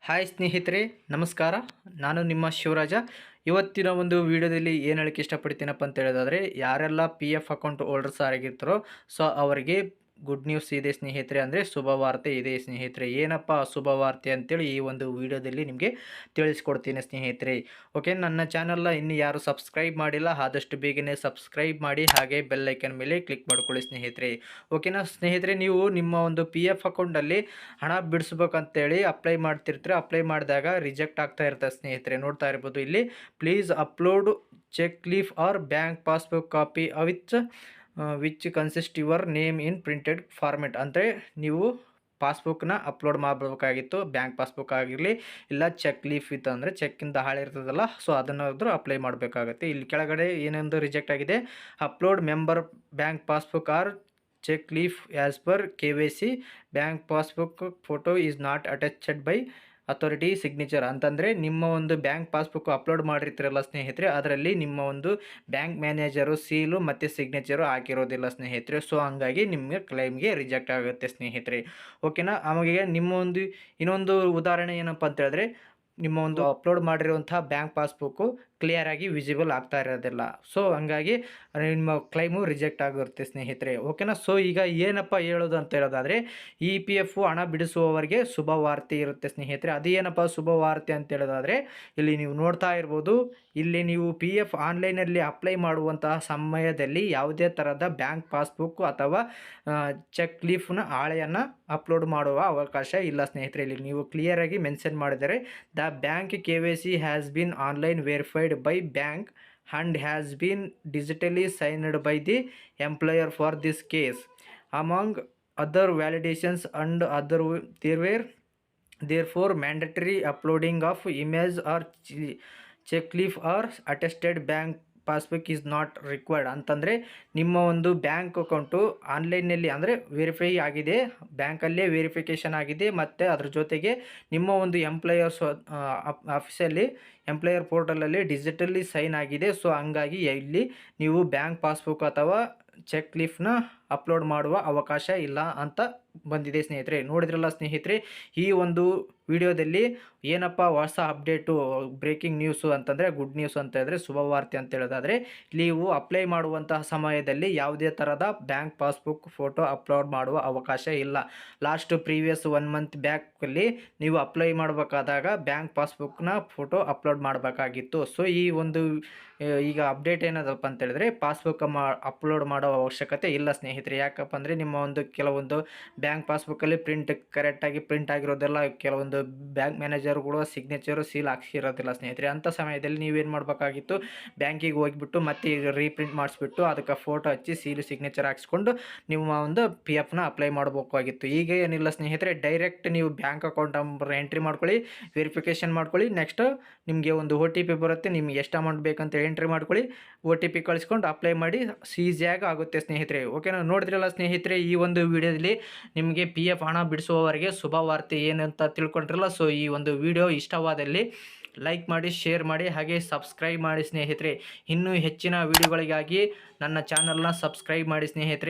Hi ಸ್ನೇಹಿತರೆ, ನಮಸ್ಕಾರ. ನಾನು ನಿಮ್ಮ ಶಿವರಾಜ. ಇವತ್ತಿನ ಒಂದು ವಿಡಿಯೋದಲ್ಲಿ ಏನು ಹೇಳಕ್ಕೆ ಇಷ್ಟಪಡ್ತೀನಪ್ಪ ಅಂತ ಹೇಳೋದಾದರೆ, ಯಾರೆಲ್ಲ ಪಿ ಎಫ್ ಅಕೌಂಟ್ ಹೋಲ್ಡರ್ಸ್ ಆಗಿರ್ತಾರೋ ಸೊ ಅವರಿಗೆ ಗುಡ್ ನ್ಯೂಸ್ ಇದೆ ಸ್ನೇಹಿತರೆ. ಅಂದರೆ ಶುಭವಾರ್ತೆ ಇದೆ ಸ್ನೇಹಿತರೆ. ಏನಪ್ಪ ಶುಭವಾರ್ತೆ ಅಂತೇಳಿ ಈ ಒಂದು ವಿಡಿಯೋದಲ್ಲಿ ನಿಮಗೆ ತಿಳಿಸ್ಕೊಡ್ತೀನಿ ಸ್ನೇಹಿತರೆ. ಓಕೆ, ನನ್ನ ಚಾನಲ್ನ ಇನ್ನು ಯಾರು ಸಬ್ಸ್ಕ್ರೈಬ್ ಮಾಡಿಲ್ಲ ಆದಷ್ಟು ಬೇಗನೆ ಸಬ್ಸ್ಕ್ರೈಬ್ ಮಾಡಿ, ಹಾಗೆ ಬೆಲ್ ಐಕನ್ ಮೇಲೆ ಕ್ಲಿಕ್ ಮಾಡ್ಕೊಳ್ಳಿ ಸ್ನೇಹಿತರೆ. ಓಕೆನಾ ಸ್ನೇಹಿತರೆ, ನೀವು ನಿಮ್ಮ ಒಂದು ಪಿ ಎಫ್ ಅಕೌಂಟಲ್ಲಿ ಹಣ ಬಿಡಿಸ್ಬೇಕಂತೇಳಿ ಅಪ್ಲೈ ಮಾಡ್ತಿರ್ತೀರ. ಅಪ್ಲೈ ಮಾಡಿದಾಗ ರಿಜೆಕ್ಟ್ ಆಗ್ತಾ ಇರ್ತದೆ ಸ್ನೇಹಿತರೆ. ನೋಡ್ತಾ ಇರ್ಬೋದು ಇಲ್ಲಿ, please upload cheque leaf or bank passbook copy which consist your name in printed format. ಅಂದರೆ ನೀವು ಪಾಸ್ಬುಕ್ನ ಅಪ್ಲೋಡ್ ಮಾಡಬೇಕಾಗಿತ್ತು. ಬ್ಯಾಂಕ್ ಪಾಸ್ಬುಕ್ ಆಗಿರಲಿ, ಇಲ್ಲ ಚೆಕ್ ಲೀಫ್ ಇತ್ತು ಅಂದರೆ ಚೆಕ್ಕಿಂದ ಹಾಳೆ ಇರ್ತದಲ್ಲ, ಸೊ ಅದನ್ನಾದರೂ ಅಪ್ಲೈ ಮಾಡಬೇಕಾಗುತ್ತೆ. ಇಲ್ಲಿ ಕೆಳಗಡೆ ಏನೆಂದು ರಿಜೆಕ್ಟ್ ಆಗಿದೆ, upload member bank passbook or cheque leaf as per KYC bank passbook photo is not attached by authority signature. ಅಂತಂದರೆ ನಿಮ್ಮ ಒಂದು ಬ್ಯಾಂಕ್ ಪಾಸ್ಬುಕ್ ಅಪ್ಲೋಡ್ ಮಾಡಿರ್ತೀರಲ್ಲ ಸ್ನೇಹಿತರೆ, ಅದರಲ್ಲಿ ನಿಮ್ಮ ಒಂದು ಬ್ಯಾಂಕ್ ಮ್ಯಾನೇಜರು ಸೀಲು ಮತ್ತು ಸಿಗ್ನೇಚರು ಹಾಕಿರೋದಿಲ್ಲ ಸ್ನೇಹಿತರೆ. ಸೊ ಹಂಗಾಗಿ ನಿಮಗೆ ಕ್ಲೈಮ್ಗೆ ರಿಜೆಕ್ಟ್ ಆಗುತ್ತೆ ಸ್ನೇಹಿತರೆ. ಓಕೆನಾ. ಆಮೇಲೆ ನಿಮ್ಮ ಒಂದು ಇನ್ನೊಂದು ಉದಾಹರಣೆ ಏನಪ್ಪ ಅಂತ ಹೇಳಿದ್ರೆ, ನಿಮ್ಮ ಒಂದು ಅಪ್ಲೋಡ್ ಮಾಡಿರುವಂತಹ ಬ್ಯಾಂಕ್ ಪಾಸ್ಬುಕ್ಕು ಕ್ಲಿಯರಾಗಿ ವಿಸಿಬಲ್ ಆಗ್ತಾ ಇರೋದಿಲ್ಲ. ಸೊ ಹಂಗಾಗಿ ನಿಮ್ಮ ಕ್ಲೈಮು ರಿಜೆಕ್ಟ್ ಆಗಿರುತ್ತೆ ಸ್ನೇಹಿತರೆ. ಓಕೆನಾ. ಸೊ ಈಗ ಏನಪ್ಪ ಹೇಳೋದು ಅಂತ ಹೇಳೋದಾದರೆ, EPF ಹಣ ಬಿಡಿಸುವವರಿಗೆ ಶುಭವಾರ್ತೆ ಇರುತ್ತೆ ಸ್ನೇಹಿತರೆ. ಅದೇನಪ್ಪ ಶುಭವಾರ್ತೆ ಅಂತ ಹೇಳೋದಾದರೆ, ಇಲ್ಲಿ ನೀವು ನೋಡ್ತಾ ಇರ್ಬೋದು, ಇಲ್ಲಿ ನೀವು PF ಆನ್ಲೈನಲ್ಲಿ ಅಪ್ಲೈ ಮಾಡುವಂತಹ ಸಮಯದಲ್ಲಿ ಯಾವುದೇ ಥರದ ಬ್ಯಾಂಕ್ ಪಾಸ್ಬುಕ್ ಅಥವಾ ಚೆಕ್ ಲೀಫ್ನ ಹಾಳೆಯನ್ನು ಅಪ್ಲೋಡ್ ಮಾಡುವ ಅವಕಾಶ ಇಲ್ಲ ಸ್ನೇಹಿತರೆ. ಇಲ್ಲಿ ನೀವು ಕ್ಲಿಯರಾಗಿ ಮೆನ್ಷನ್ ಮಾಡಿದರೆ, the bank KYC has been online verified by bank and has been digitally signed by the employer for this case. Among other validations and other there were therefore mandatory uploading of image or check leaf or attested bank passbook is not required. ಅಂತಂದರೆ ನಿಮ್ಮ ಒಂದು bank account ಆನ್ಲೈನ್ನಲ್ಲಿ ಅಂದರೆ verify ಆಗಿದೆ, ಬ್ಯಾಂಕಲ್ಲೇ verification ಆಗಿದೆ, ಮತ್ತು ಅದ್ರ ಜೊತೆಗೆ ನಿಮ್ಮ ಒಂದು ಎಂಪ್ಲಾಯರ್ಸ್ ಆಫೀಸಲ್ಲಿ ಎಂಪ್ಲಾಯರ್ ಪೋರ್ಟಲಲ್ಲಿ ಡಿಜಿಟಲಿ ಸೈನ್ ಆಗಿದೆ. ಸೊ ಹಂಗಾಗಿ ಇಲ್ಲಿ ನೀವು ಬ್ಯಾಂಕ್ ಪಾಸ್ಬುಕ್ ಅಥವಾ ಚೆಕ್ ಲೀಫ್ನ ಅಪ್ಲೋಡ್ ಮಾಡುವ ಅವಕಾಶ ಇಲ್ಲ ಅಂತ ಬಂದಿದೆ ಸ್ನೇಹಿತರೆ. ನೋಡಿದ್ರಲ್ಲ ಸ್ನೇಹಿತರೆ, ಈ ಒಂದು ವಿಡಿಯೋದಲ್ಲಿ ಏನಪ್ಪ ಹೊಸ ಅಪ್ಡೇಟು, ಬ್ರೇಕಿಂಗ್ ನ್ಯೂಸು ಅಂತಂದರೆ, ಗುಡ್ ನ್ಯೂಸ್ ಅಂತ ಹೇಳಿದ್ರೆ ಶುಭವಾರ್ತೆ ಅಂತ ಹೇಳೋದಾದರೆ, ನೀವು ಅಪ್ಲೈ ಮಾಡುವಂತಹ ಸಮಯದಲ್ಲಿ ಯಾವುದೇ ಥರದ ಬ್ಯಾಂಕ್ ಪಾಸ್ಬುಕ್ ಫೋಟೋ ಅಪ್ಲೋಡ್ ಮಾಡುವ ಅವಕಾಶ ಇಲ್ಲ. ಪ್ರೀವಿಯಸ್ 1 ಮಂತ್ ಬ್ಯಾಕಲ್ಲಿ ನೀವು ಅಪ್ಲೈ ಮಾಡಬೇಕಾದಾಗ ಬ್ಯಾಂಕ್ ಪಾಸ್ಬುಕ್ನ ಫೋಟೋ ಅಪ್ಲೋಡ್ ಮಾಡಬೇಕಾಗಿತ್ತು. ಸೊ ಈ ಒಂದು ಈಗ ಅಪ್ಡೇಟ್ ಏನದಪ್ಪ ಅಂತ ಹೇಳಿದ್ರೆ, ಪಾಸ್ಬುಕ್ ಅಪ್ಲೋಡ್ ಮಾಡೋ ಅವಶ್ಯಕತೆ ಇಲ್ಲ ಸ್ನೇಹಿತರೆ. ಯಾಕಪ್ಪ ಅಂದರೆ ನಿಮ್ಮ ಒಂದು ಕೆಲವೊಂದು ಬ್ಯಾಂಕ್ ಪಾಸ್ಬುಕ್ಕಲ್ಲಿ ಕರೆಕ್ಟಾಗಿ ಪ್ರಿಂಟ್ ಆಗಿರೋದೆಲ್ಲ, ಕೆಲವೊಂದು ಬ್ಯಾಂಕ್ ಮ್ಯಾನೇಜರ್ಗಳು ಸಿಗ್ನೇಚರು ಸೀಲ್ ಹಾಕ್ಸಿರೋದಿಲ್ಲ ಸ್ನೇಹಿತರೆ. ಅಂಥ ಸಮಯದಲ್ಲಿ ನೀವೇನು ಮಾಡಬೇಕಾಗಿತ್ತು, ಬ್ಯಾಂಕಿಗೆ ಹೋಗಿಬಿಟ್ಟು ಮತ್ತೆ ಈಗ ರೀಪ್ರಿಂಟ್ ಮಾಡಿಸ್ಬಿಟ್ಟು ಅದಕ್ಕೆ ಫೋಟೋ ಹಚ್ಚಿ ಸೀಲು ಸಿಗ್ನೇಚರ್ ಹಾಕ್ಸ್ಕೊಂಡು ನಿಮ್ಮ ಒಂದು PFನ ಅಪ್ಲೈ ಮಾಡಬೇಕಾಗಿತ್ತು. ಈಗ ಏನಿಲ್ಲ ಸ್ನೇಹಿತರೆ, ಡೈರೆಕ್ಟ್ ನೀವು ಬ್ಯಾಂಕ್ ಅಕೌಂಟ್ ನಂಬರ್ ಎಂಟ್ರಿ ಮಾಡ್ಕೊಳ್ಳಿ, ವೆರಿಫಿಕೇಷನ್ ಮಾಡ್ಕೊಳ್ಳಿ, ನೆಕ್ಸ್ಟ್ ನಿಮಗೆ ಒಂದು OTP ಬರುತ್ತೆ, ನಿಮ್ಗೆ ಎಷ್ಟು ಅಮೌಂಟ್ ಬೇಕಂತ ಎಂಟ್ರಿ ಮಾಡ್ಕೊಳ್ಳಿ, OTP ಕಳಿಸ್ಕೊಂಡು ಅಪ್ಲೈ ಮಾಡಿ, ಈಸಿಯಾಗಿ ಆಗುತ್ತೆ ಸ್ನೇಹಿತರೆ. ಓಕೆನಾ. ನೋಡಿದ್ರಲ್ಲ ಸ್ನೇಹಿತರೆ, ಈ ಒಂದು ವಿಡಿಯೋದಲ್ಲಿ ನಿಮಗೆ PF ಹಣ ಬಿಡಿಸುವವರಿಗೆ ಶುಭವಾರ್ತೆ ಏನಂತ ತಿಳ್ಕೊಂಡ್ರಲ್ಲ. ಸೊ ಈ ಒಂದು ವಿಡಿಯೋ ಇಷ್ಟವಾದಲ್ಲಿ ಲೈಕ್ ಮಾಡಿ, ಶೇರ್ ಮಾಡಿ, ಹಾಗೆ ಸಬ್ಸ್ಕ್ರೈಬ್ ಮಾಡಿ ಸ್ನೇಹಿತರೆ. ಇನ್ನೂ ಹೆಚ್ಚಿನ ವಿಡಿಯೋಗಳಿಗಾಗಿ ನನ್ನ ಚಾನಲ್ನ ಸಬ್ಸ್ಕ್ರೈಬ್ ಮಾಡಿ ಸ್ನೇಹಿತರೆ.